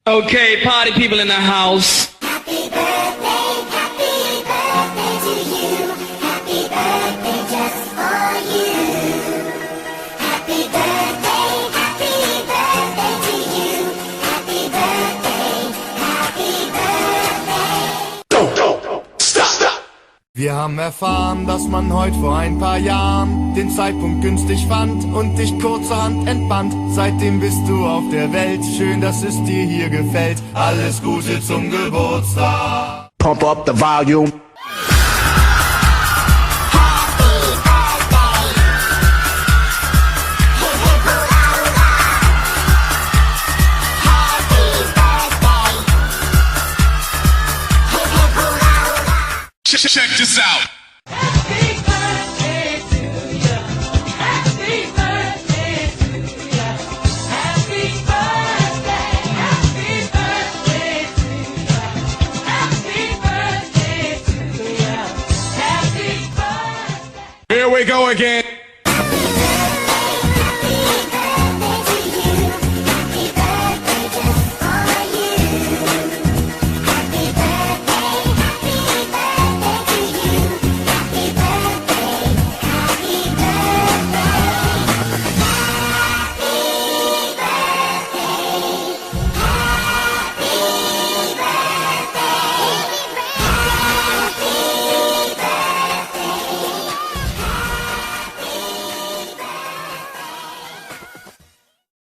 Okay, party people in the house. Happy birthday to you. Happy birthday just for you. Happy birthday to you. Happy birthday. Don't, stop. Wir haben erfahren, dass man heute vor ein paar Jahren den Zeitpunkt günstig fand und dich kurzerhand entband. Seitdem bist du auf der Welt, schön, dass es dir hier gefällt. Alles Gute zum Geburtstag. Pump up the volume. Check this out. Happy birthday to you. Happy birthday to you. Happy birthday. Happy birthday to you. Happy birthday to you. Happy birthday. Here we go again.